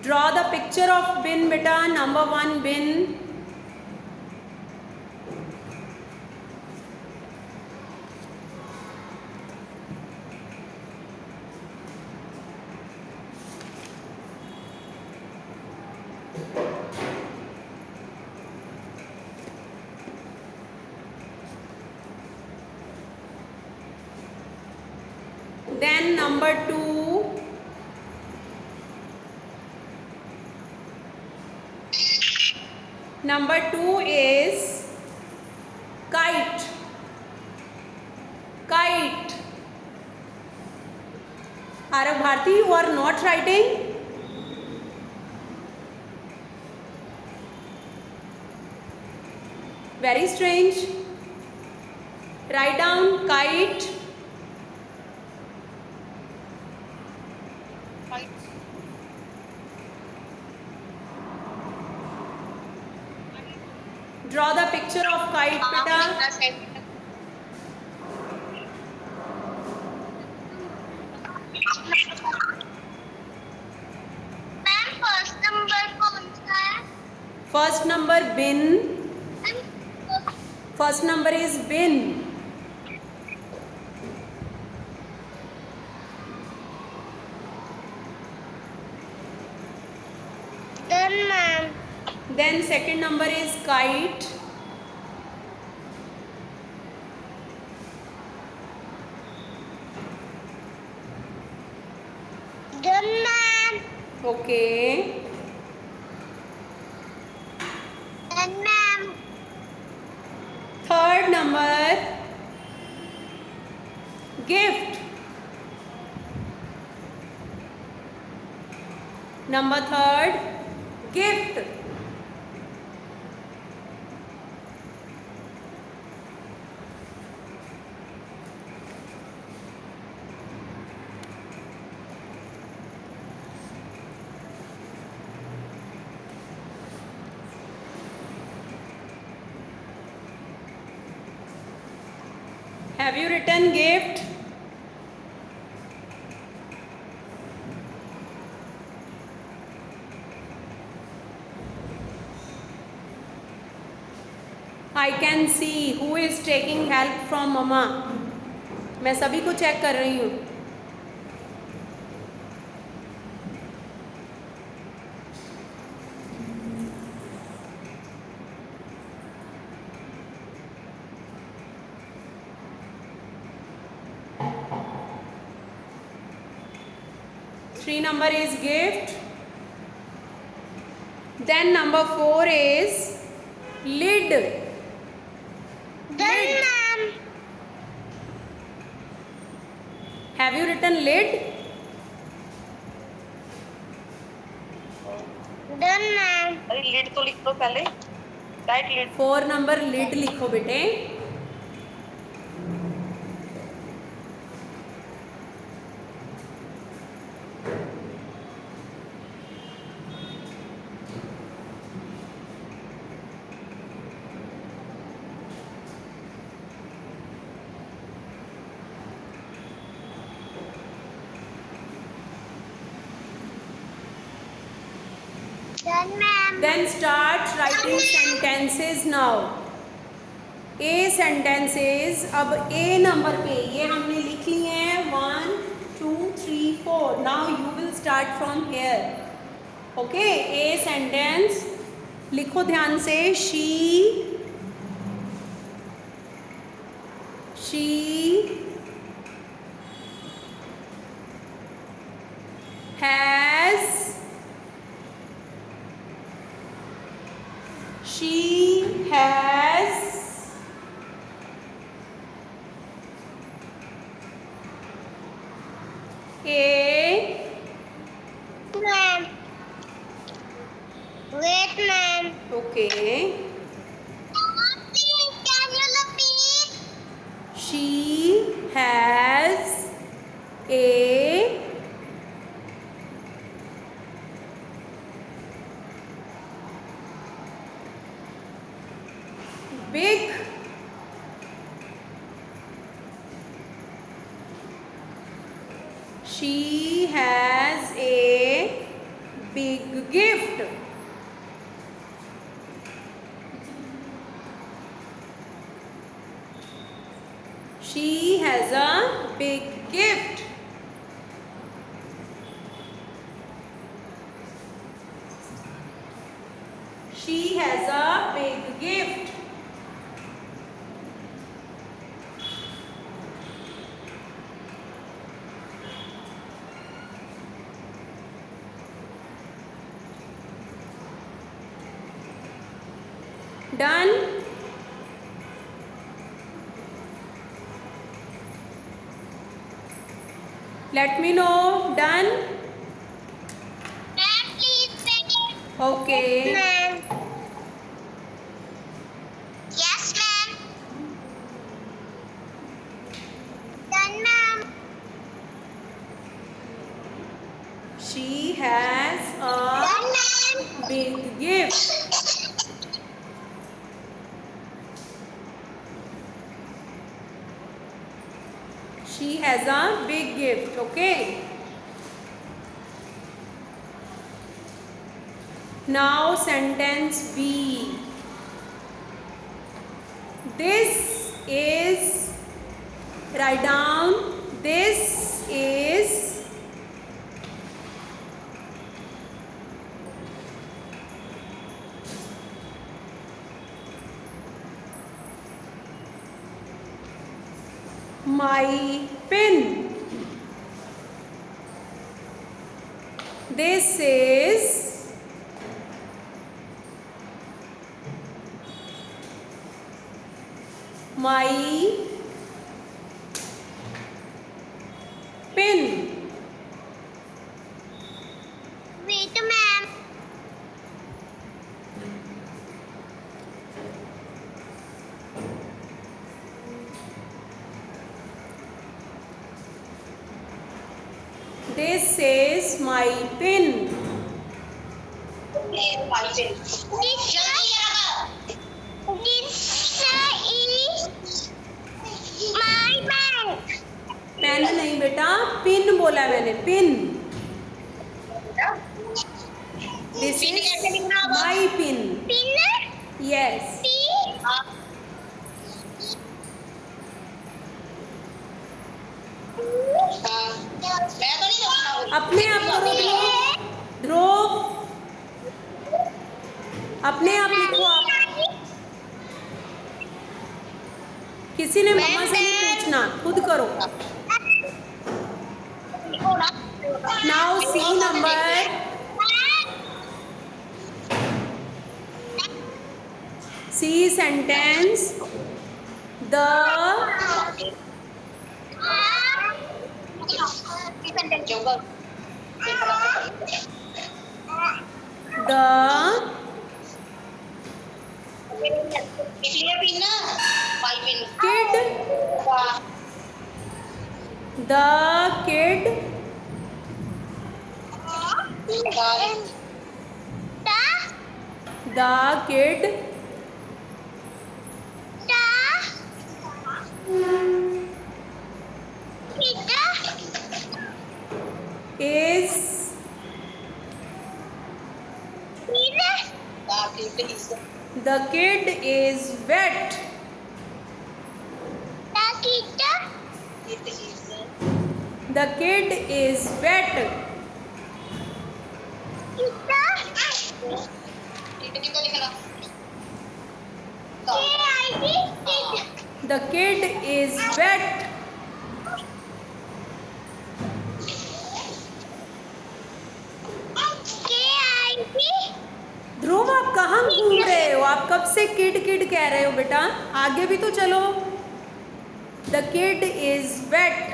Draw the picture of bin beta. Number 1 bin. Then number 2. Number 2 is kite. Kite. Arav Bharti, you are not writing? Very strange. Write down kite. Draw the picture of kite, beta. First number bin. First number is bin. Done, ma'am. Then second number is kite. Done, ma'am. Okay. Done, ma'am. Third number, gift. Number third, gift. Have you written gift? I can see who is taking help from mama. मैं सभी को check कर रही हूँ. Three number is gift. Then number 4 is lid. Done, ma'am. Have you written lid? Done, ma'am. अरे lead तो लिख दो पहले. Right lead. 4 नंबर lid लिखो बेटे. Done, ma'am. Then start writing sentences now. A sentences. अब A नंबर पे ये हमने लिख लिए हैं 1, 2, 3, 4. Now you will start from here. Okay. A sentence लिखो ध्यान से. She has. She has a. Ma'am. Wait, ma'am. Okay. Can you repeat? She has a big she has a big gift. She has a big gift. She has a big gift. Done? Let me know. Done? Ma'am, please begin. Okay. Ma'am. Yes, ma'am. Done, ma'am. She has a Done, ma'am. big gift. She has a big gift. Okay. Now sentence B. This is, write down, this is my pen. This is my pen. Wait, ma'am. This is my pen. ये भाई पे This is my pen. Pen नहीं बेटा, pin बोला मैंने, pin. This pin is कैसे लिखना होगा? my pin. Pin. Yes. P. हाँ हाँ मैं तो नहीं देखना अपने आप करो ध्रुव. ध्रुव, अपने आप लिखो आप. किसी ने मम्मा से नहीं पूछना, खुद करो. Now C number. C sentence. The इसलिए पिन ना भाई pin kid, the kid the kid is the kid is wet. The kid is wet. The kid is wet. ध्रुव, आप कहाँ घूम रहे हो? आप कब से किड किड कह रहे हो बेटा? आगे भी तो चलो. The kid is wet.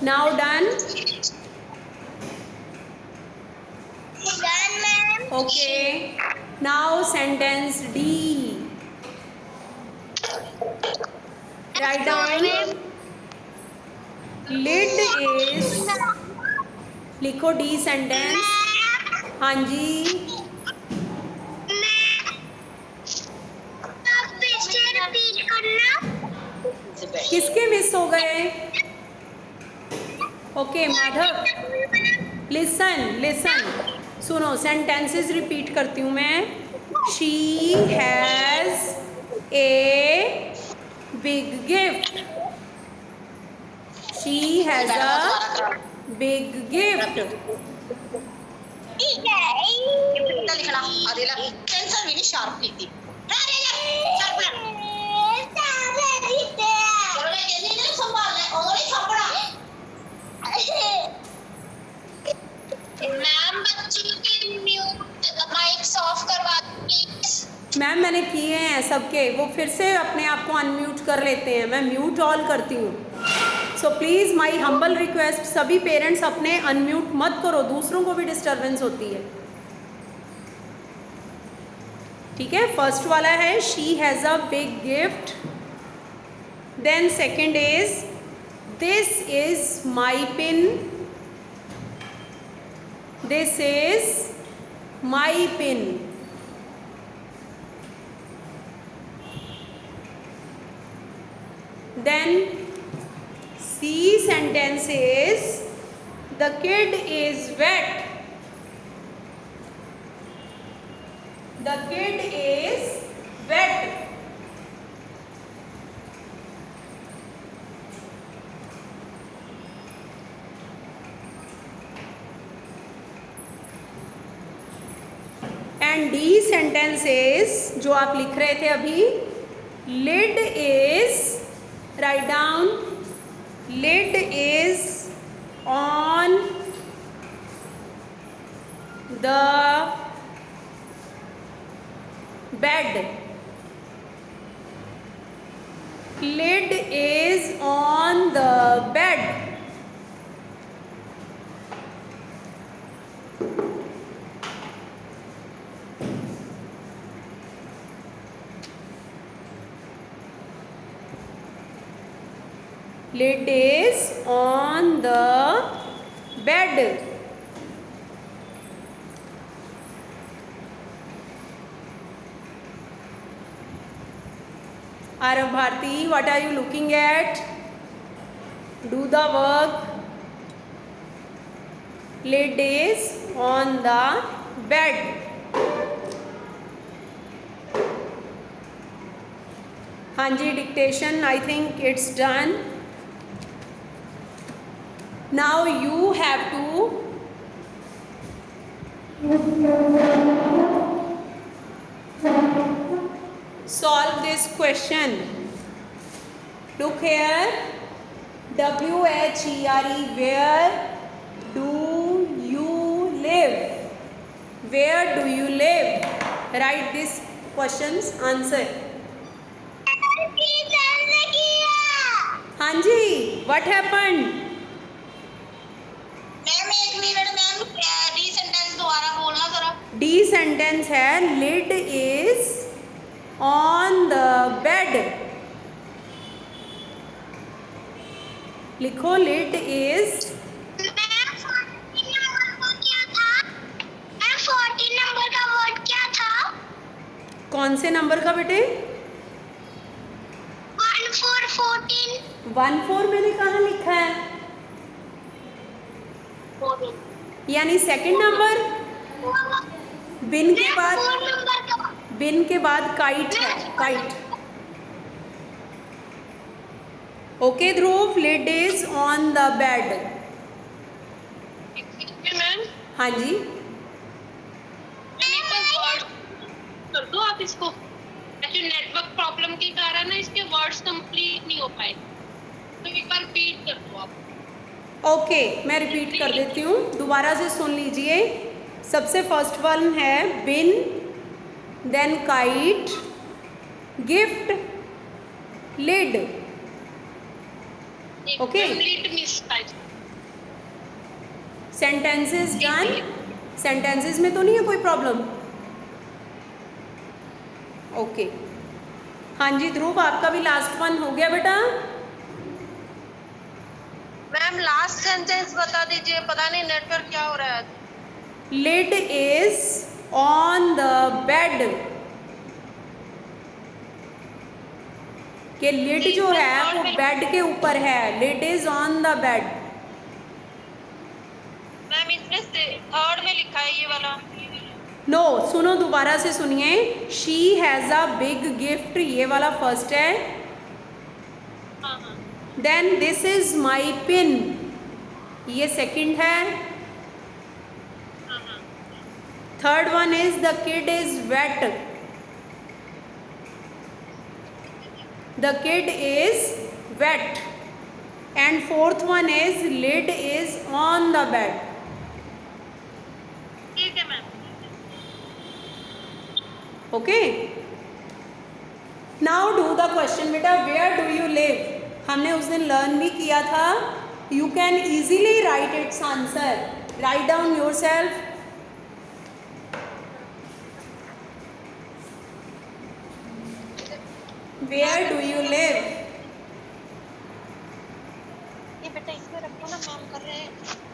Now done. Okay. Now sentence D. Write down. Lid is लिखो डी सेंटेंस। हाँ जी, आप फिर से रिपीट करना। किसके मिस हो गए? ओके माधव, लिसन लिसन, सुनो, सेंटेंसेस रिपीट करती हूँ मैं। She has a big gift. She has a big gift. ठीक है। कितना लिखना अरेला पेंसिल भी नहीं शार्प की थी अरेला शार्प कर चलो ले जल्दी जल्दी संभाल ले और नहीं छपड़ा मैम बच्चों के म्यूट माइक्स ऑफ करवा प्लीज। मैम मैंने किए हैं सबके, वो फिर से अपने आप को अनम्यूट कर लेते हैं। मैं म्यूट ऑल करती हूँ। So please my humble request, सभी पेरेंट्स अपने अनम्यूट मत करो, दूसरों को भी डिस्टर्बेंस होती है। ठीक है, फर्स्ट वाला है she has a big gift. Then second is this is my pin. This is my pin. Then C sentence is the kid is wet. The kid is wet. And D sentence is जो आप लिख रहे थे अभी, lid is, write down, lid is on the bed. Lid is on the bed. Lid is on the bed. Arav Bharti, what are you looking at? Do the work. Lid is on the bed. हाँ जी, dictation, I think it's done. Now you have to solve this question. Look here, WHERE, where do you live? Where do you live? Write this question's answer. हाँ जी, what happened? Ma'am एक minute ma'am D sentence दोबारा बोलना जरा। D sentence है lid is on the bed. लिखो lid is, ma'am 14 number का क्या था? मैम 14 नंबर का वर्ड क्या था? कौन से नंबर का बेटे? 14 1-4 मैंने कहाँ लिखा है? यानी सेकंड नंबर, बिन के बाद, 4 नंबर का बिन के बाद काइट है, kite. Okay Dhruv, lid is on the bed. Ma'am हाँ जी, कर दो आप इसको। एक्चुअली नेटवर्क प्रॉब्लम के कारण ना इसके वर्ड्स कंप्लीट नहीं हो पाए, तो एक बार रिपीट कर दो आप। ओके मैं रिपीट कर देती हूँ, दोबारा से सुन लीजिए। सबसे फर्स्ट वन है bin, then kite, gift, lid. Okay, complete miss sentences done. Sentences में तो नहीं है कोई प्रॉब्लम? ओके हाँ जी ध्रुव, आपका भी लास्ट वन हो गया बेटा। मैम लास्ट सेंटेंस बता दीजिए, पता नहीं नेटवर्क क्या हो रहा है। Lid is on the bed. कि लिड जो है वो बेड के ऊपर है, lid is on the bed. Ma'am इसमें थर्ड में लिखा है ये वाला। नो, सुनो दोबारा से सुनिए। She has a big gift, ये वाला फर्स्ट है। हाँ हाँ then this is my pin, ये सेकंड है। हाँ हाँ। Third one is the kid is wet, the kid is wet. And fourth one is lid is on the bed. ठीक है ma'am. Okay, now do the question बेटा, where do you live. हमने उस दिन learn भी किया था। You can easily write it's answer, write down yourself. Where do you live. ये बेटा इसमें रखो ना, काम कर रहे हैं।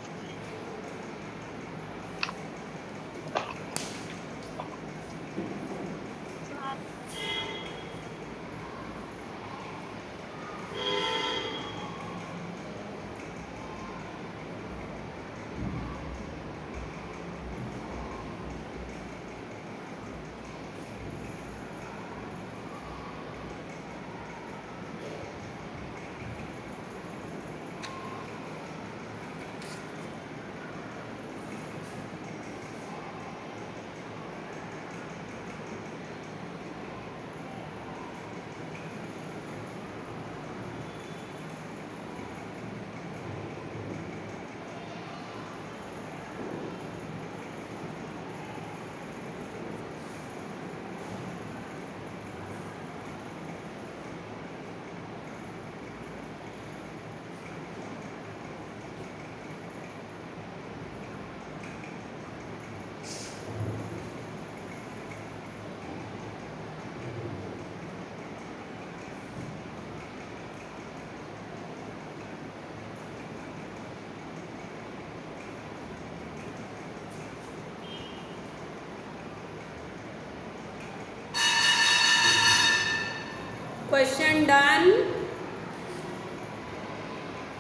Question done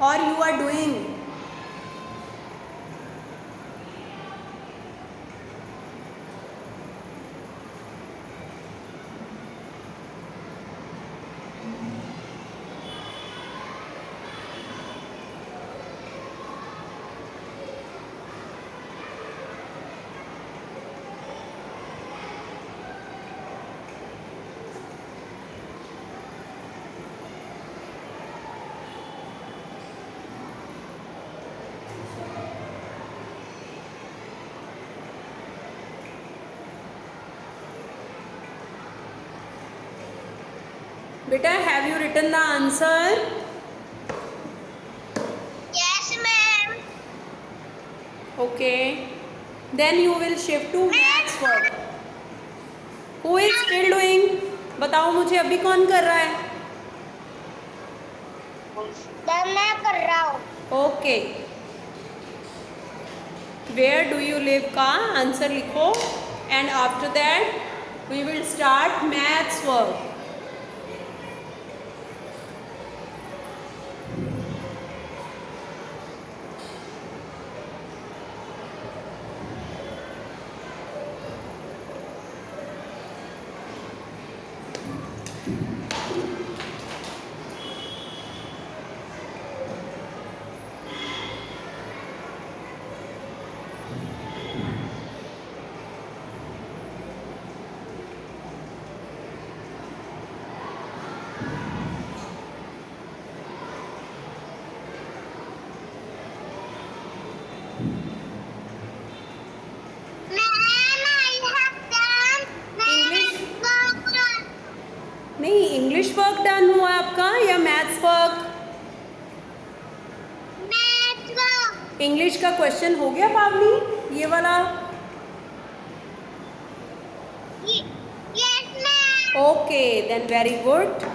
or you are doing? Beta, have you written the answer? Yes, ma'am. Okay. Then you will shift to maths work. Who is still doing? बताओ मुझे अभी कौन कर रहा है? मैं कर रहा हूँ. Okay. Where do you live का आंसर लिखो and after that we will start maths work. नहीं, इंग्लिश वर्क डन हुआ आपका या मैथ्स वर्क? इंग्लिश का क्वेश्चन हो गया पावनी, ये वाला? Okay, then very good.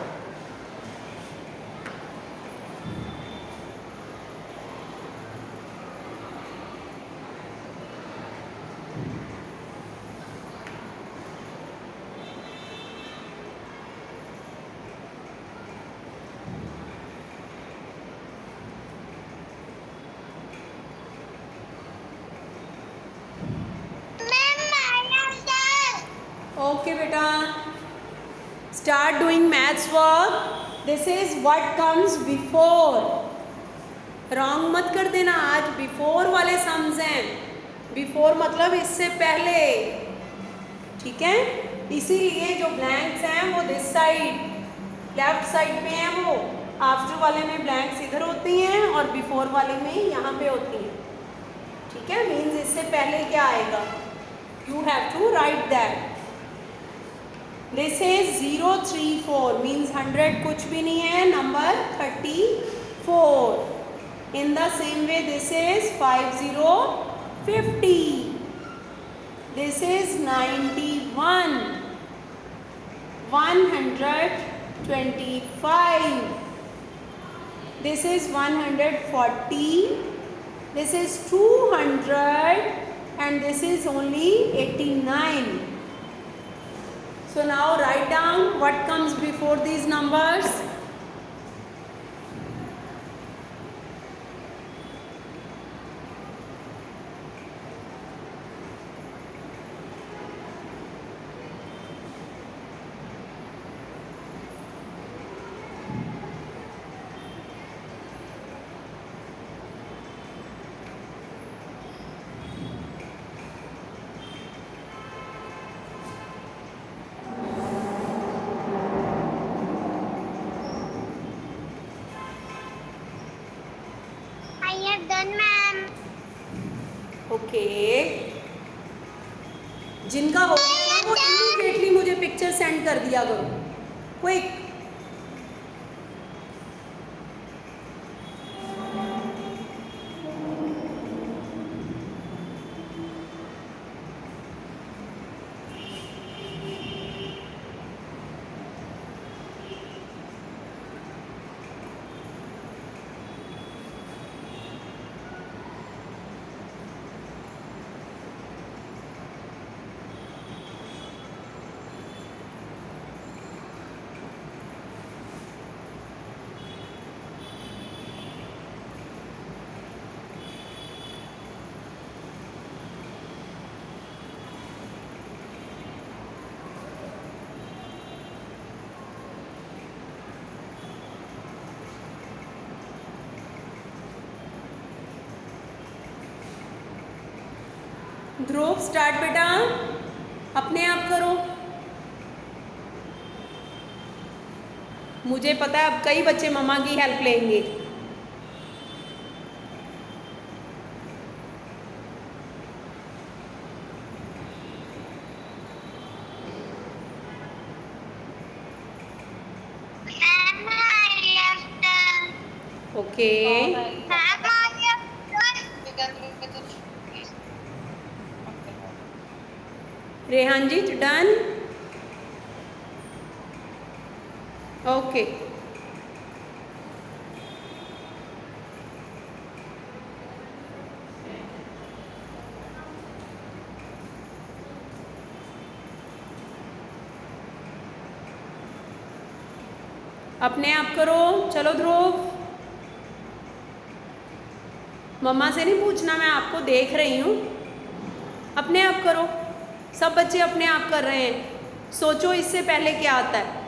Okay beta, start doing maths work. This is what comes before. Wrong मत कर देना, आज बिफोर वाले सम्स हैं. बिफोर मतलब इससे पहले, ठीक है. इसीलिए जो ब्लैंक्स हैं वो दिस साइड लेफ्ट साइड पे हैं, वो आफ्टर वाले में ब्लैंक्स इधर होती हैं और बिफोर वाले में यहाँ पे होती हैं. ठीक है, मीन्स इससे पहले क्या आएगा, you have to write that. This is 034 means 100 कुछ भी नहीं है, number 34. In the same way, this is 5050. This is 91. 125. This is 140. This is 200, and this is only 89. So now write down what comes before these numbers. I have done, ma'am. Okay, जिनका हो गया वो immediately मुझे picture send कर दिया करो, quick. ध्रुव start बेटा, अपने आप करो. मुझे पता है अब कई बच्चे मम्मा की हेल्प लेंगे. Ma'am, I have done. Okay, Ma'am, I have done. Rehan ji done. Okay, अपने आप करो. चलो ध्रुव, मम्मा से नहीं पूछना, मैं आपको देख रही हूँ. अपने आप करो. सब बच्चे अपने आप कर रहे हैं. सोचो इससे पहले क्या आता है.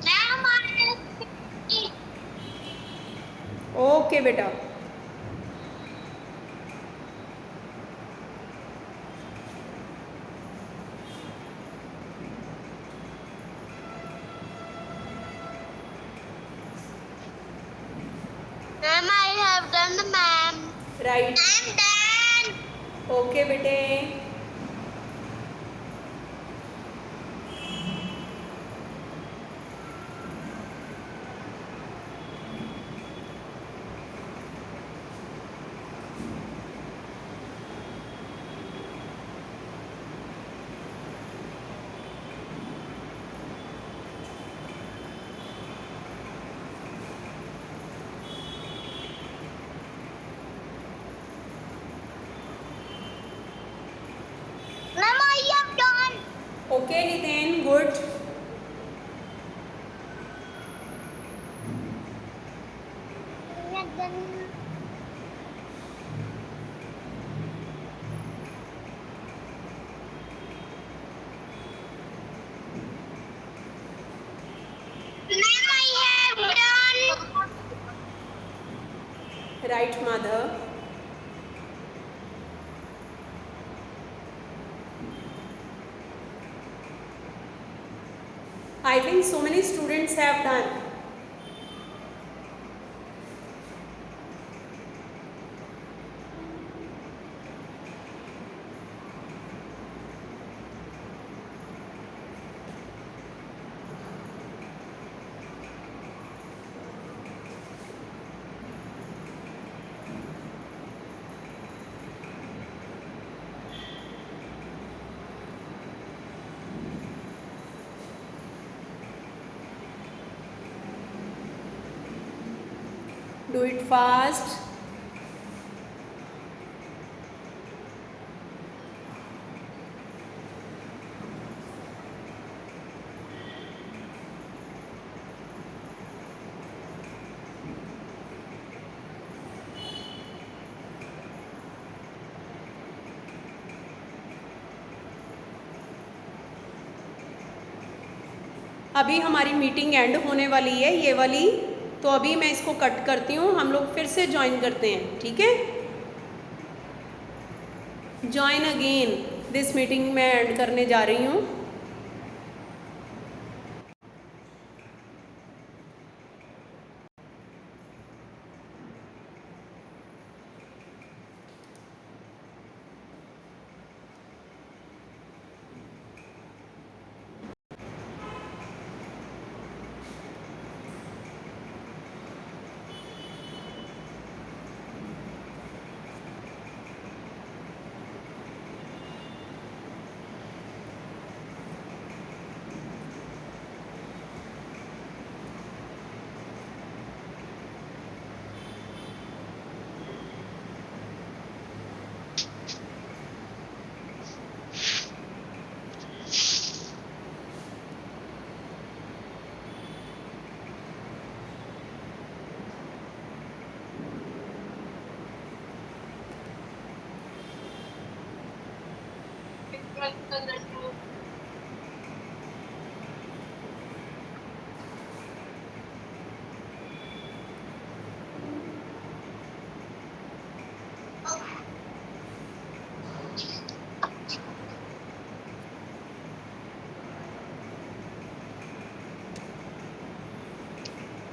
Ma'am, I have 50. ओके बेटा, Ma'am, I have done the ma'am. Right. I'm done. Okay बेटे, Ma'am, I have done. Okay Nitin, good. Right, mother. I think so many students have done. Do it fast. अभी हमारी meeting and होने वाली है, ये वाली, तो अभी मैं इसको कट करती हूँ, हम लोग फिर से ज्वाइन करते हैं, ठीक है? ज्वाइन अगेन, दिस मीटिंग मैं एंड करने जा रही हूँ।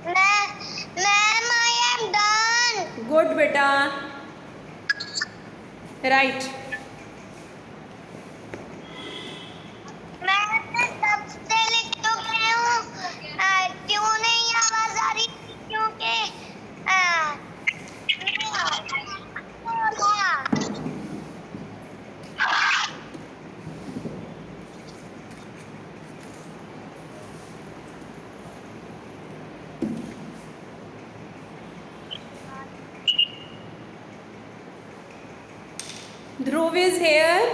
Ma'am, I am done. Good बेटा, राइट। मैं तब से लिख चुकी हूँ। क्यों नहीं आवाज आ रही? क्योंकि Dhruv is here.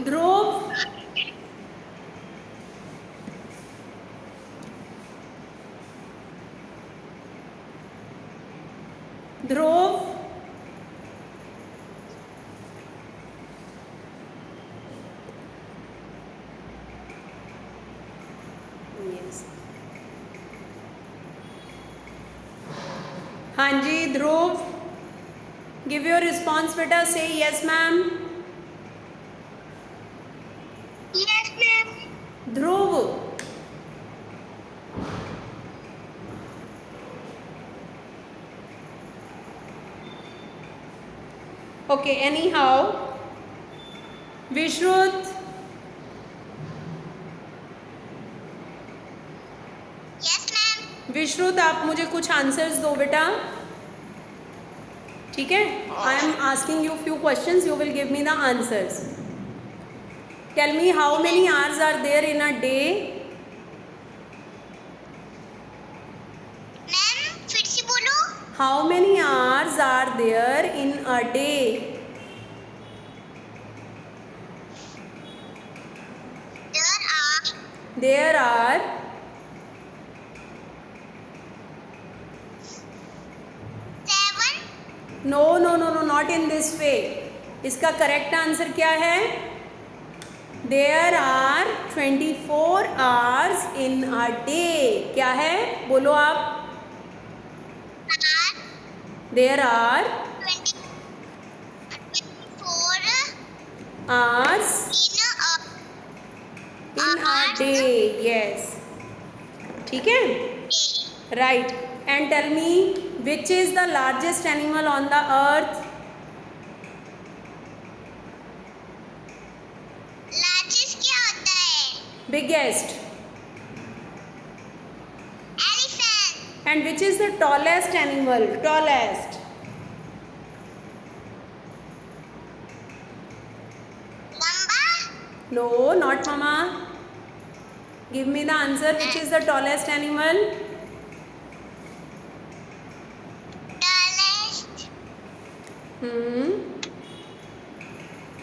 Dhruv. Dhruv. Yes. हाँ जी ध्रुव, give your response बेटा, say yes ma'am. Yes, ma'am. ध्रुव, okay, anyhow, विश्रुत, Yes, ma'am. विश्रुत आप मुझे कुछ आंसर्स दो बेटा, ठीक है? I am asking you few questions, you will give me the answers. Tell me how many hours are there in a day? Ma'am फिर से बोलो. How many hours are there in a day? There There are are 7. no no no no not in this way. इसका correct answer क्या है? There are 24 hours in a day. क्या है? बोलो आप. There are 24 hours in in a day. Yes. ठीक है. day. Right. And tell me, which is the largest animal on the earth? Largest क्या होता है? Biggest. Elephant. And which is the tallest animal? Tallest. Mamba. No, not mama. Give me the answer. Which is the tallest animal? Tallest.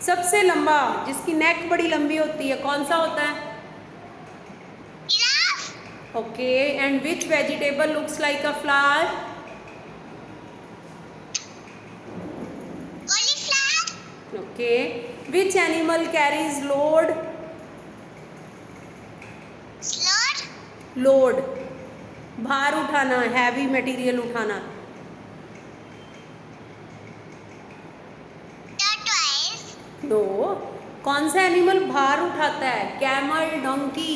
सबसे लंबा, जिसकी नेक बड़ी लंबी होती है, कौन सा होता है? Giraffe. Okay. And which vegetable looks like a flower? Cauliflower. Okay. Which animal carries load? Sloth. Load, भार उठाना, हैवी मटेरियल उठाना. Tortoise. नो. कौन सा एनिमल भार उठाता है? Camel, donkey.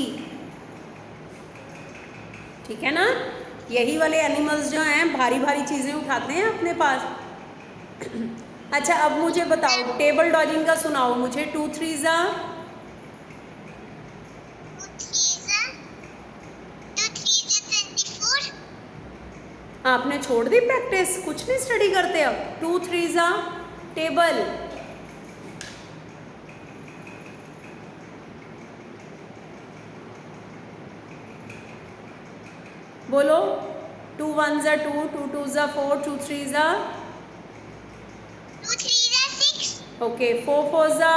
ठीक है ना. यही वाले एनिमल्स जो हैं भारी भारी चीज़ें उठाते हैं अपने पास. अच्छा, अब मुझे बताओ, टेबल डॉजिंग का सुनाओ मुझे. 2 3 जा. 2 3 24. आपने छोड़ दी प्रैक्टिस, कुछ नहीं स्टडी करते अब. 2 3 जा टेबल. बोलो. 2 1 जा 2, 2 2 जा 4, 2 3 जा. 2 3 6. ओके. 4 4 जा.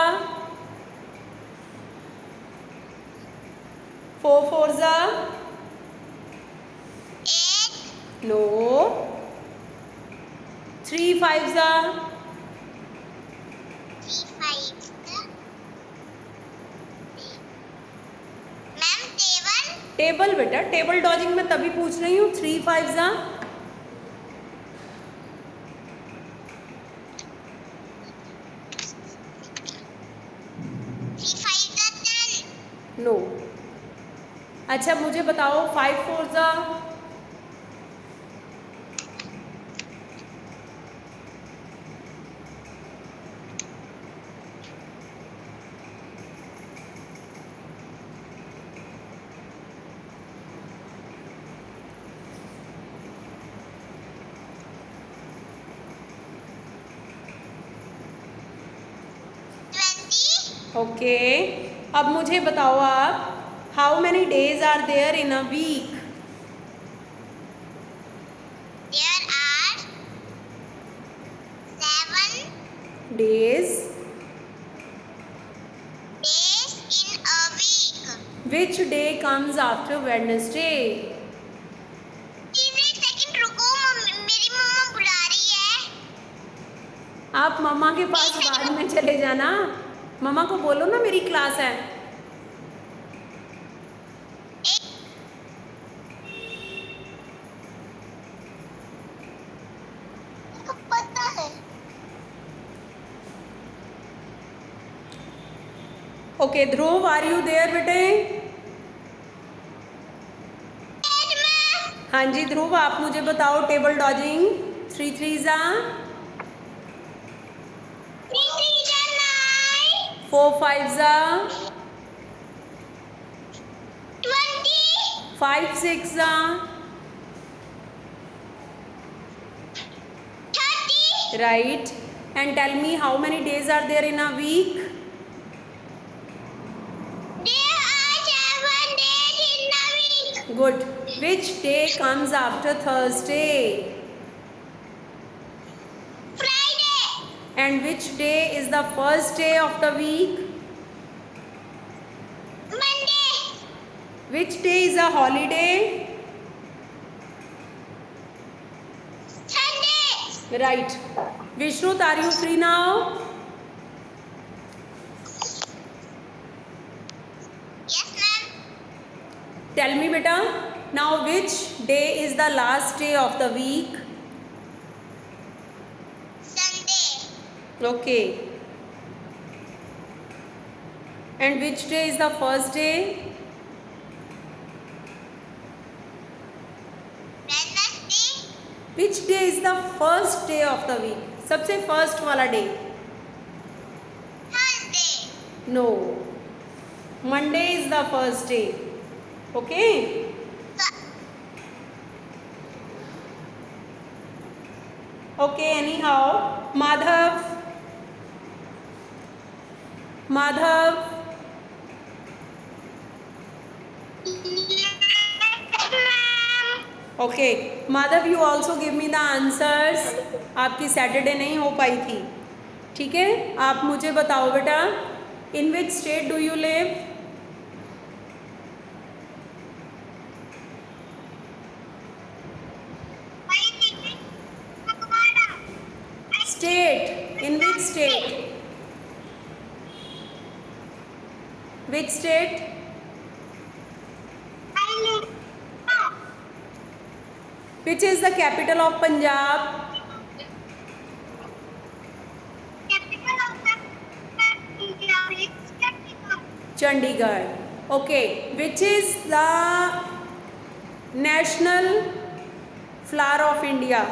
4 4 जा. 8. नो. 3 5 जा. 3 5. Ma'am table. टेबल बेटा, टेबल डॉजिंग में तभी पूछ रही हूँ. 3 5 जा. 3 5 10. नो. अच्छा, मुझे बताओ 5 4 जा. 20. ओके. अब मुझे बताओ आप, how many days are there in a week? There are 7 डेज. days in a week. Which day comes after Wednesday? एक सेकंड रुको, मेरी मम्मा बुला रही है. आप मम्मा के पास बाद में चले जाना. मम्मा को बोलो ना मेरी क्लास है. को पता है. Okay. Dhruv, are you there बेटे? हाँ जी ध्रुव, आप मुझे बताओ टेबल डॉजिंग. 3 3 जा. 4 5 जा. 20. 5 6 जा. 30. Right. And tell me, how many days are there in a week? There are 7 days in a week. Good. Which day comes after Thursday? Friday. And which day is the first day of the week? Monday. Which day is a holiday? Sunday. Right. Vishrut, are you free now? Yes, ma'am. Tell me beta, now which day is the last day of the week? Okay. And which day is the first day? Wednesday. Which day is the first day of the week? सबसे first वाला day. Thursday. No. Monday is the first day. Okay. Okay, anyhow, Madhav. Madhav. Okay, Madhav, you also give me the answers. आपकी Saturday नहीं हो पाई थी, ठीक है? आप मुझे बताओ बेटा, in which state do you live? State. In which state? Which state? Which is the capital of Punjab? Chandigarh. Okay. Which is the national flower of India?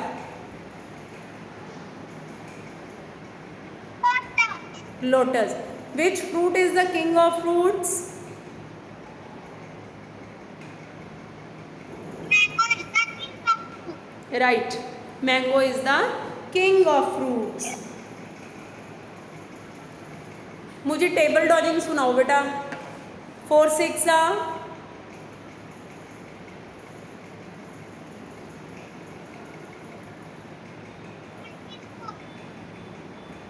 Lotus. Which fruit is the king of fruits? Right. Mango is the king of fruits. मुझे table dodging सुनाओ बेटा. 4 6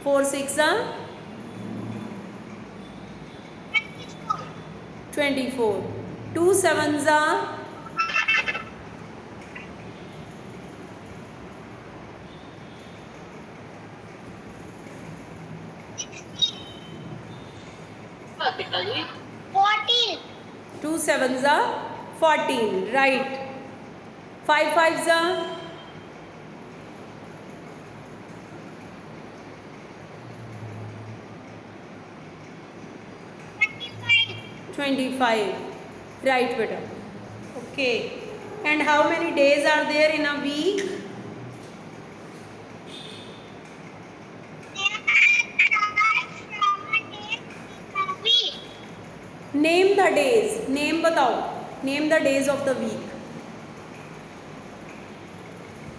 4 6 24. 2 7 बेटा जी 14. 2 7 14. Right. 5 5 25. Right, beta. Okay. And how many days are there in a week? Name the days. Name बताओ. Name the days of the week.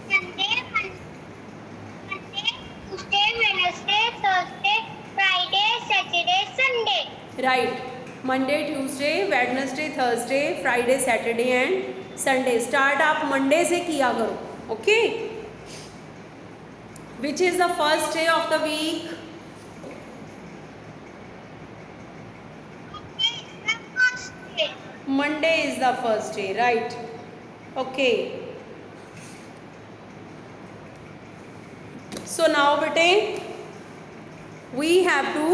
Sunday, Monday, Tuesday, Wednesday, Thursday, Friday, Saturday, Sunday. Right. Monday, Tuesday, Wednesday, Thursday, Friday, Saturday and Sunday. Start आप Monday से किया करो. Okay. Which is the first day of the week? Monday is the first day, right? Okay. So now bete, we have to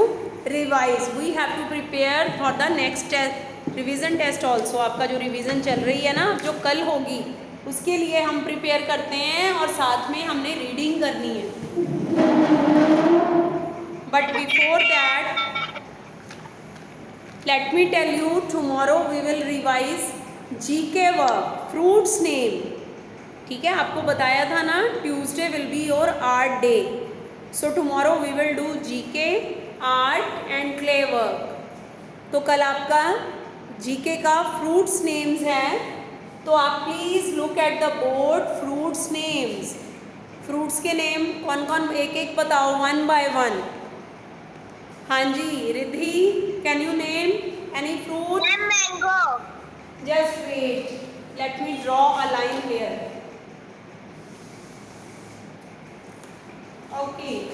revise. We have to prepare for the next test, revision test also. आपका जो revision चल रही है ना, जो कल होगी, उसके लिए हम prepare करते हैं और साथ में हमने reading करनी है. But before that, let me tell you, tomorrow we will revise GK work, fruits name. ठीक है, आपको बताया था ना, Tuesday will be your art day. So tomorrow we will do GK, art and clay work. तो कल आपका GK का fruits names है, तो आप please look at the board, fruits names. Fruits के name कौन कौन एक एक बताओ, one by one. हाँ जी, Riddhi, can you name any fruit? Mango. Just wait. Let me draw a line here. Okay.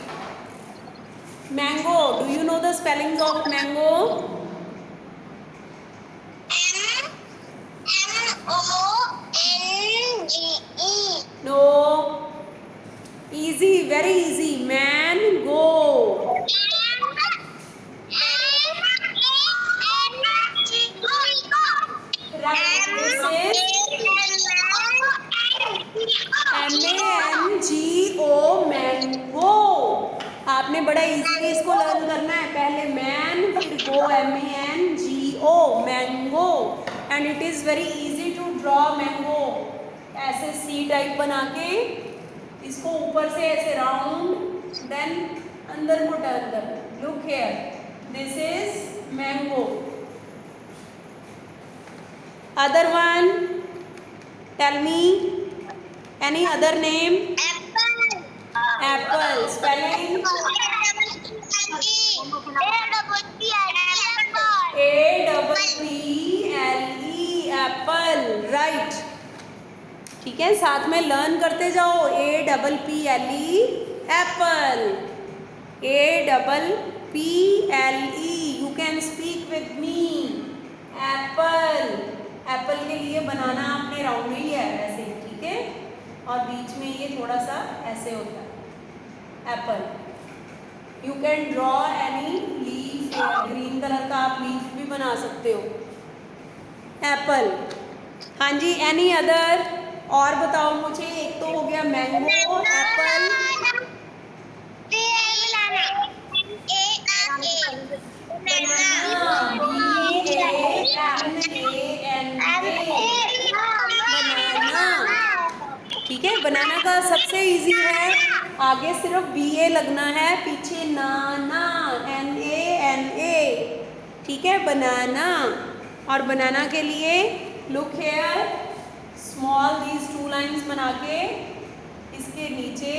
Mango. Do you know the spellings of mango? M-O-N-G-E. No. Easy, very easy. Mango. Right. This is M-A-N-G-O, mango. आपने बड़ा इसको learn करना है, पहले man फिर go, MANGO, mango. And it is very easy to draw mango. ऐसे C type बना के इसको ऊपर से ऐसे राउंड, देन अंदर को टर्न कर। Look here, this is mango. Other one, tell me any other name. Apple, spelling APPLE, apple, right. ठीक है, साथ में लर्न करते जाओ। APPLE, apple. APPLE, you can speak with me. Apple. Apple के लिए बनाना आपने राउंड ही है ऐसे, ठीक है, और बीच में ये थोड़ा सा ऐसे होता है। Apple. You can draw any leaf, green colour का आप लीफ भी बना सकते हो। एप्पल। हाँ जी, एनी अदर, और बताओ मुझे। एक तो हो गया मैंगो, एप्पल, ठीक है। बनाना का सबसे इजी है, आगे सिर्फ BA लगना है, पीछे नाना, NANA, ठीक है, बनाना। और बनाना के लिए look here, small these 2 lines बना के इसके नीचे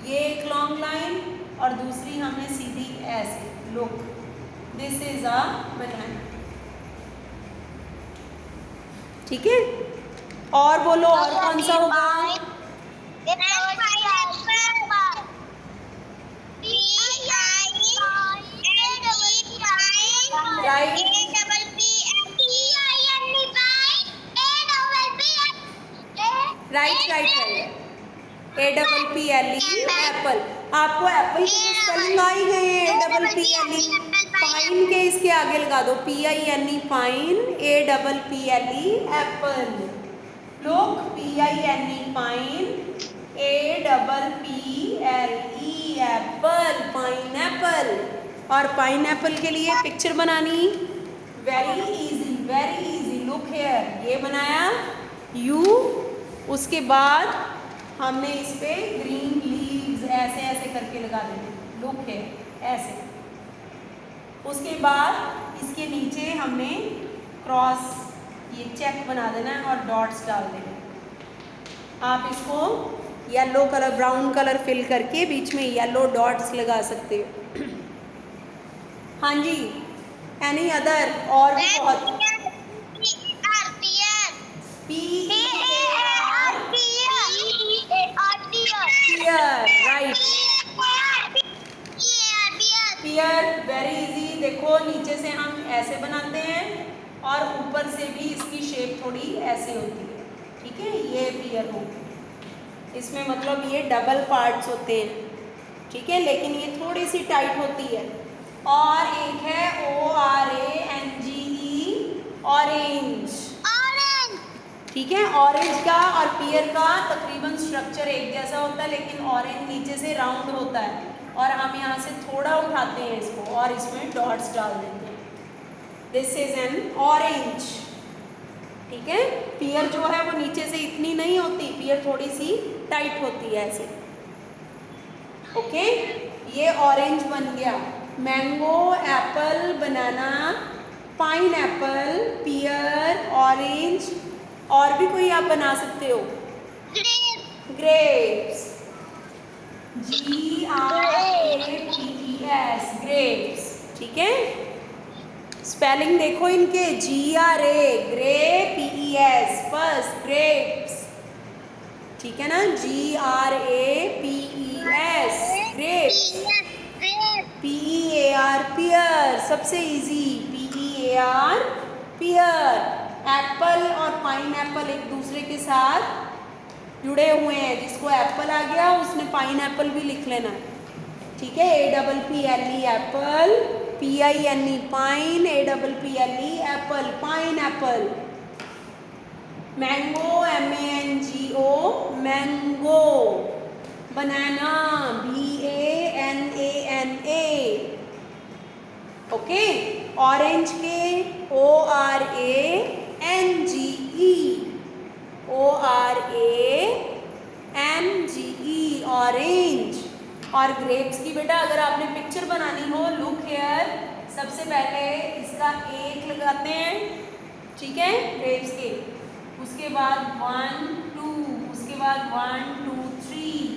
ये एक लॉन्ग लाइन और दूसरी हमने सीधी ऐसे। लुक, दिस इज अ बनाना। ठीक है, और बोलो, और कौन सा होगा? राइट। APPLE, Apple. आपको एप्पल की स्पेलिंग आई है, APPLE। पाइन के इसके आगे लगा दो, PINE, पाइन। APPLE, Apple. लोग, PINE, pine. APPLE, Apple, pineapple. और पाइनएप्पल के लिए पिक्चर बनानी वेरी इजी। लुक हियर, ये बनाया U, उसके बाद हमने इस पे ग्रीन लीव्स ऐसे करके लगा देने। लुक है ऐसे। उसके बाद इसके नीचे हमने क्रॉस, ये चेक बना देना है और डॉट्स डाल देने। आप इसको yellow colour, brown colour fill करके बीच में येलो डॉट्स लगा सकते हो। हाँ जी, एनी अदर, और भी बहुत। राइट, पियर, वेरी इजी। देखो, नीचे से हम ऐसे बनाते हैं और ऊपर से भी इसकी शेप थोड़ी ऐसे होती है, ठीक है, ये पियर होगी। इसमें मतलब ये डबल पार्ट्स होते हैं, ठीक है, लेकिन ये थोड़ी सी टाइट होती है। और एक है ORANGE, ऑरेंज, ठीक है। ऑरेंज का और पियर का तकरीबन स्ट्रक्चर एक जैसा होता है, लेकिन ऑरेंज नीचे से राउंड होता है और हम यहाँ से थोड़ा उठाते हैं इसको और इसमें डॉट्स डाल देते हैं। दिस इज एन ऑरेंज, ठीक है। पियर जो है वो नीचे से इतनी नहीं होती, पियर थोड़ी सी टाइट होती है ऐसे, ओके। ये ऑरेंज बन गया। मैंगो, एप्पल, बनाना, पाइनएप्पल, पियर, ऑरेंज। और भी कोई आप बना सकते हो। ग्रेप्स, GRAPES, ग्रेप्स, ठीक है। स्पेलिंग देखो इनके, GRA, grey, PES, first, grapes, ठीक है ना, GRAPES, ग्रेप्स। PEAR, पियर, सबसे इजी, PEAR, पियर। एप्पल और पाइनएप्पल एक दूसरे के साथ जुड़े हुए हैं, जिसको एप्पल आ गया उसने पाइनएप्पल भी लिख लेना, ठीक है। APPLE, Apple, PINE, pine, APPLE, Apple, pineapple. Mango, MANGO, mango, banana, BANANA. Okay, orange के ORANGE, ORANGE, ऑरेंज. और ग्रेप्स की बेटा अगर आपने पिक्चर बनानी हो, लुक हियर, सबसे पहले इसका एक लगाते हैं, ठीक है, ग्रेप्स के. उसके बाद 1 2, उसके बाद 1 2 3,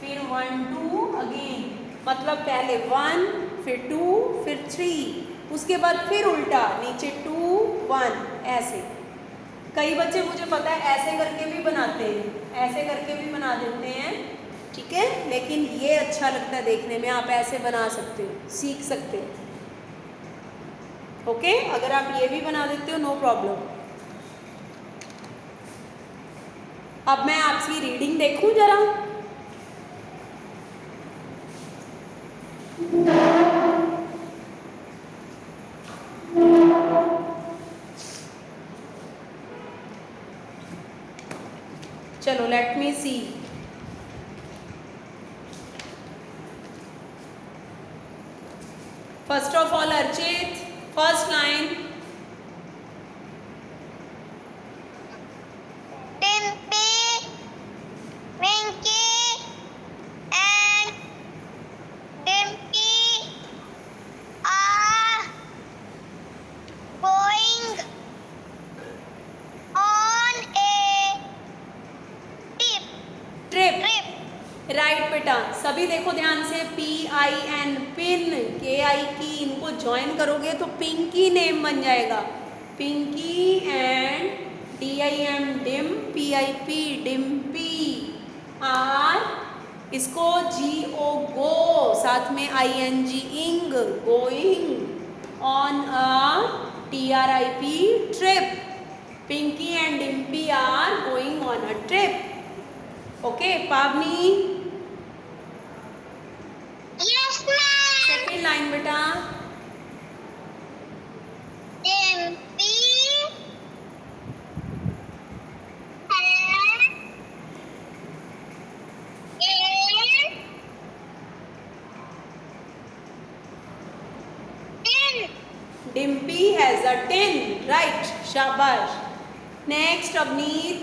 फिर 1 2 अगेन, मतलब पहले 1 फिर 2 फिर 3, उसके बाद फिर उल्टा नीचे 2 1, ऐसे. कई बच्चे मुझे पता है ऐसे करके भी बनाते हैं, ऐसे करके भी बना देते हैं, ठीक है, लेकिन ये अच्छा लगता है देखने में. आप ऐसे बना सकते हो, सीख सकते हो. ओके, अगर आप ये भी बना देते हो, नो प्रॉब्लम. अब मैं आपकी रीडिंग देखूं जरा. चलो, let me see. First of all Archit, first line. Dimpy, Winky, and Dimpy are going on a trip. Trip. Right बेटा, सभी देखो ध्यान से. PIN, पिन, KI की, इनको ज्वाइन करोगे तो पिंकी नेम बन जाएगा. Pinky and DIM, dim, PIP, Dimpy, are, इसको GO, गो, साथ में ING, ing, going, on a TRIP, trip. Pinky and Dimpy are going on a trip. Okay, Pavani. Yes, ma'am. Second line बेटा. Dimpy Dimpy has a tin. Right, शाबाश. Next Avneet.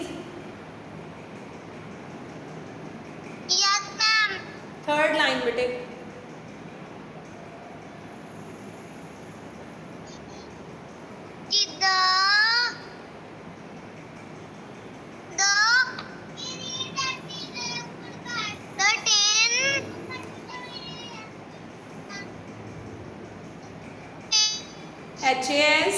Yes, ma'am. Third line बेटे. HAS,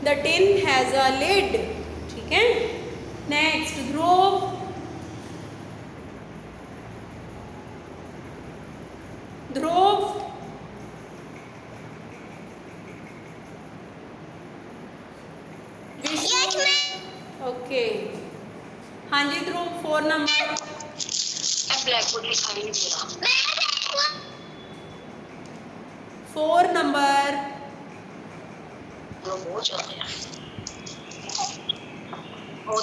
the tin has a lid. ठीक है. Next Dhruv. Dhruv. Okay. हाँ जी Dhruv, 4 number. Black board दिखाई नहीं दे रहा. 4 नंबर. वो चल रहा है. वो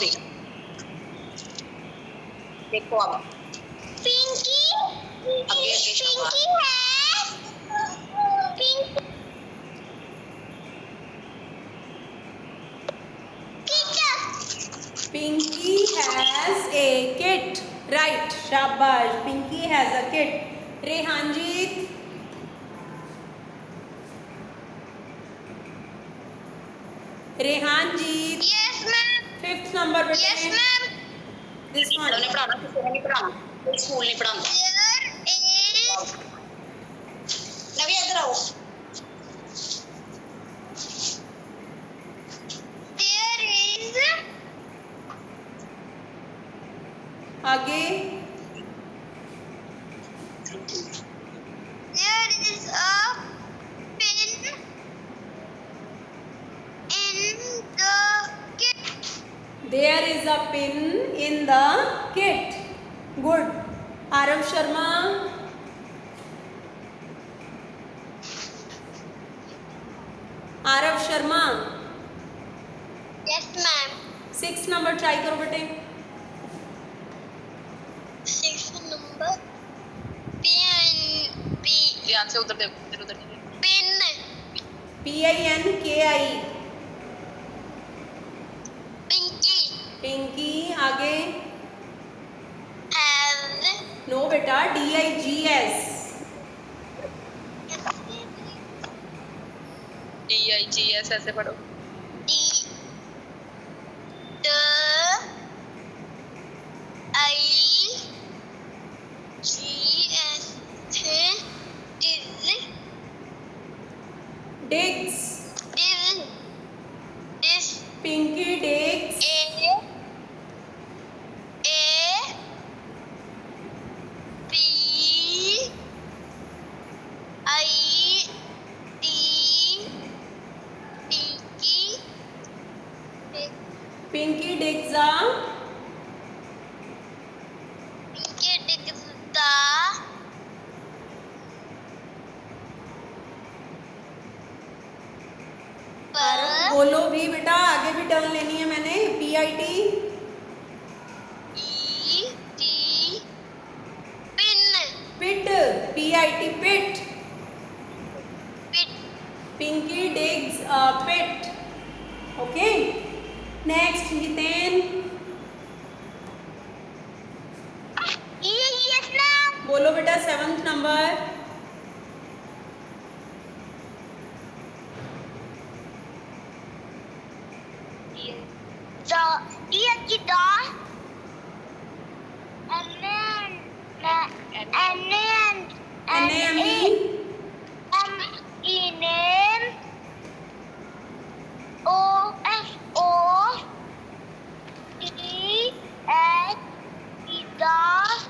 देखो अब पिंकी आगे पिंकी है Pinky Pinky has a kit. Right, शाबाश. Pinky has a kit. रेहानजीत. रेहानजीत. Yes, ma'am. 5th number बेटे. Yes, ma'am. This one. ने पढ़ाना, किसी ने नहीं पढ़ाना, कोई स्कूल नहीं पढ़ाता. There is नवी इधर आओ. आगे. there is a pin in the kit. There is a pin in the kit. Good. Aarav Sharma, Aarav Sharma, yes ma'am. 6 number try करो बेटे। 6 नंबर पी ध्यान से उधर देखो, इधर उधर नहीं देखो। Pin PINKI, Pinky Pinky. आगे हैव नो बेटा, DIGS, DIGS ऐसे पढ़ो। D the I G S digs digs, digs this Pinky digs, A P I T Pinky Pinky digs Pinky digs the Aarav बोलो भी बेटा, आगे भी टर्न लेनी है मैंने। PIT, E T pin pit, PIT pit, pit Pinky digs pit. Okay, next Hiten, yes ma'am. बोलो बेटा 7th number. The ESG dot and then NAME, name O F O E S E dot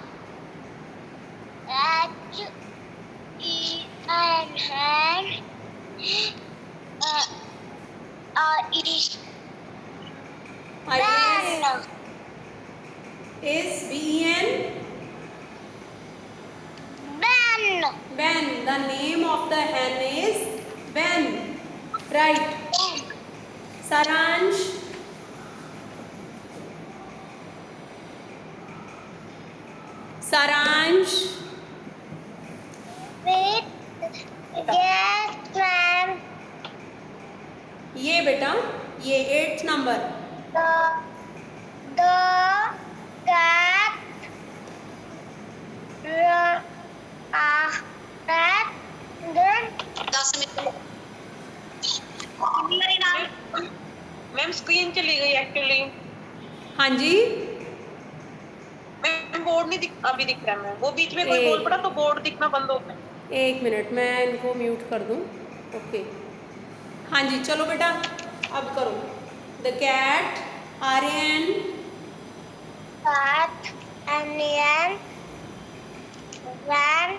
H E N E IS is BEN, Ben. Ben. The name of the hen is Ben. Right. Saransh, Saransh, Wait. Yes, ma'am. ये बेटा, ये 8th number. The cat cat then 10 minute. Ma'am screen चली गई actually. हाँ जी, ma'am board नहीं दिख, अभी दिख रहा है मैम। वो बीच में कोई बोल पड़ा तो बोर्ड दिखना बंद हो गया। 1 मिनट मैं इनको म्यूट कर दूँ। ओके, हाँ जी, चलो बेटा अब करो। The cat, Aryan, cat and then ran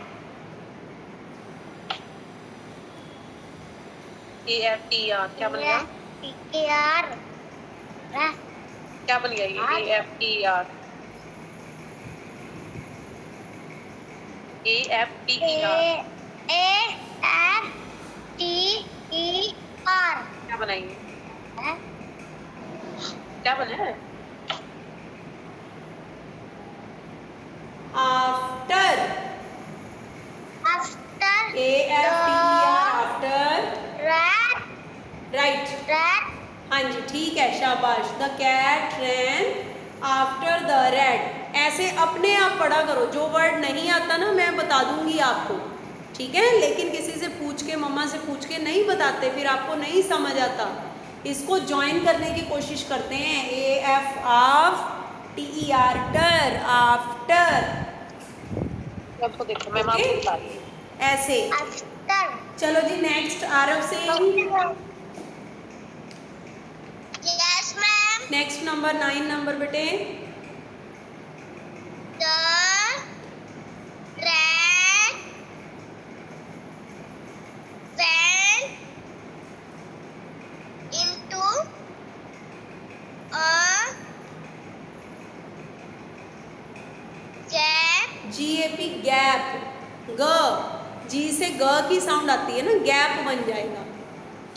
AFTR क्या बन गया? AR क्या बन गया ये? AFTR AFTER AFTER क्या बनाएंगे? क्या बना है? After, after AFTER, after. rat right, rat हाँ जी, ठीक है, शाबाश। The cat ran after the rat. ऐसे अपने आप पढ़ा करो, जो वर्ड नहीं आता ना मैं बता दूंगी आपको, ठीक है? लेकिन किसी से पूछ के, मम्मा से पूछ के नहीं बताते, फिर आपको नहीं समझ आता। इसको ज्वाइन करने की कोशिश करते हैं। AF आफ, TER टर, आफ्टर। सबको देखो मैम आपको बता रही हूँ। ऐसे। after चलो जी, next Aarav Singh. yes ma'am next number 9 number बेटे। the rat fell into a जी से ग की साउंड आती है ना, गैप बन जाएगा।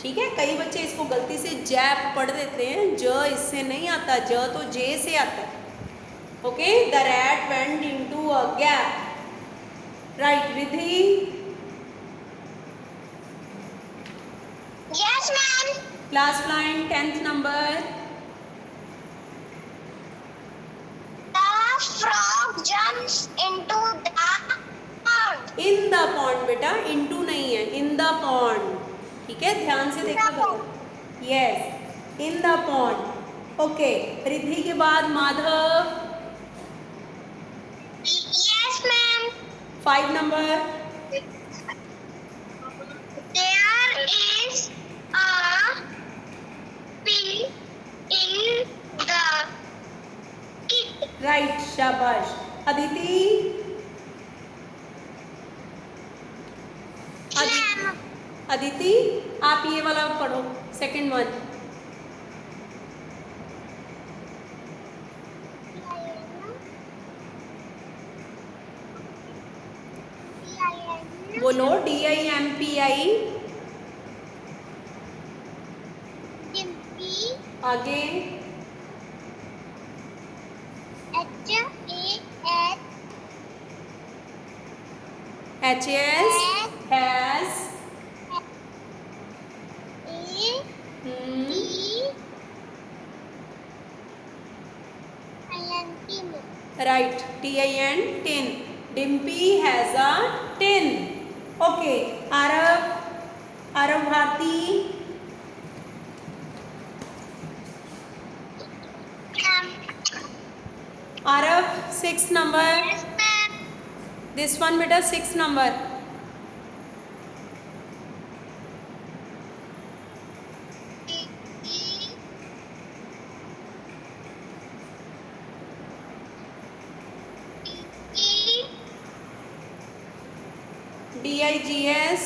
ठीक है, कई बच्चे इसको गलती से जैप पढ़ देते हैं, ज इससे नहीं आता, ज तो जे से आता है। Okay, the rat went into a gap. Right Riddhi. Yes, ma'am. Class line 10th number. The frog jumps into the pond. In the pond बेटा, इनटू नहीं है, इन द पॉन्ड। ठीक है, ध्यान से देखो बेटा। Yes, in the pond. Okay, Riddhi के बाद Madhav. Yes, ma'am. 5 number. There is a pig in the kitchen. Right, शाबाश। अदिति। Ma'am. अदिति, आप ये वाला पढ़ो, सेकंड वन। बोलो, DIMPI। Dimpy. आगे। HS has। Right, TIN, tin। Dimpy has a tin। Okay, Aarav. Aarav Bharti. Aarav 6 number. This one बेटा 6 number. DIGS।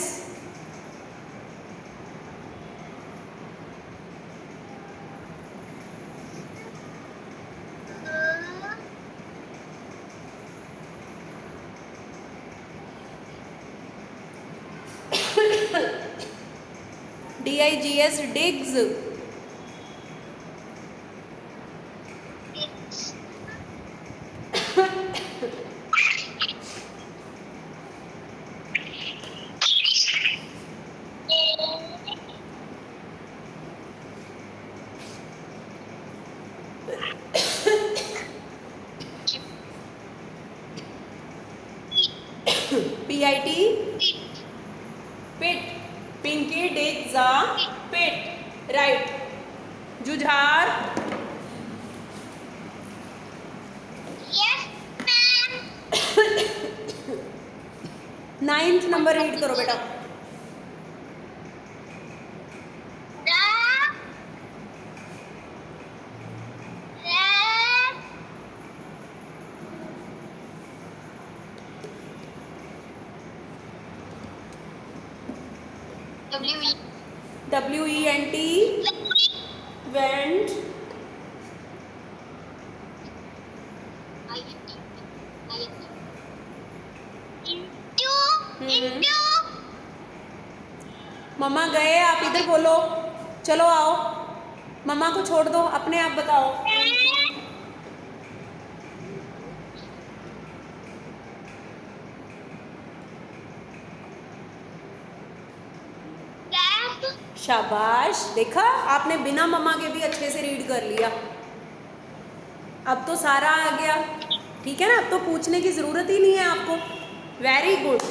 DIGS digs। PIT pit। Pinky digs a pit। Right, Jujhar. Yes, ma'am. 9th number read करो बेटा। WENT went। मम्मा गए, आप इधर बोलो। चलो आओ, मम्मा को छोड़ दो, अपने आप बताओ। शाबाश, देखा आपने बिना मम्मा के भी अच्छे से रीड कर लिया। अब तो सारा आ गया, ठीक है ना, अब तो पूछने की ज़रूरत ही नहीं है आपको। Very good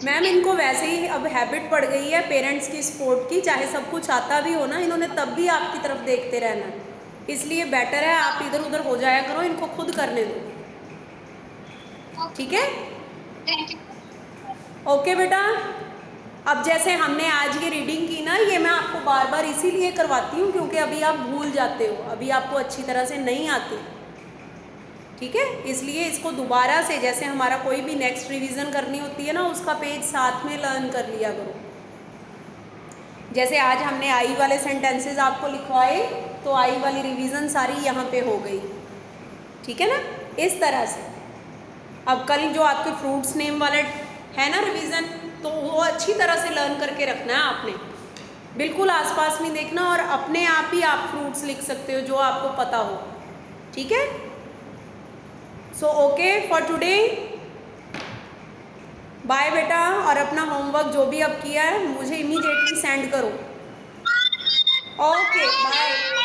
ma'am. इनको वैसे ही अब हैबिट पड़ गई है पेरेंट्स की सपोर्ट की, चाहे सब कुछ आता भी हो ना, इन्होंने तब भी आपकी तरफ देखते रहना, इसलिए बेटर है आप इधर उधर हो जाया करो, इनको खुद करने दो। ठीक है, ओके बेटा। अब जैसे हमने आज ये रीडिंग की ना, ये मैं आपको बार बार इसीलिए करवाती हूँ क्योंकि अभी आप भूल जाते हो, अभी आपको अच्छी तरह से नहीं आती। ठीक है, इसलिए इसको दोबारा से, जैसे हमारा कोई भी नेक्स्ट रिवीजन करनी होती है ना, उसका पेज साथ में लर्न कर लिया करो। जैसे आज हमने आई वाले सेंटेंसेस आपको लिखवाए, तो आई वाली रिवीजन सारी यहाँ पे हो गई। ठीक है ना, इस तरह से। अब कल जो आपके फ्रूट्स नेम वाले है ना रिवीजन, तो वो अच्छी तरह से लर्न करके रखना है आपने, बिल्कुल आसपास में देखना, और अपने आप ही आप फ्रूट्स लिख सकते हो जो आपको पता हो, ठीक है। So okay for today, bye बेटा, और अपना होमवर्क जो भी अब किया है मुझे इमीडिएटली सेंड करो। Okay bye.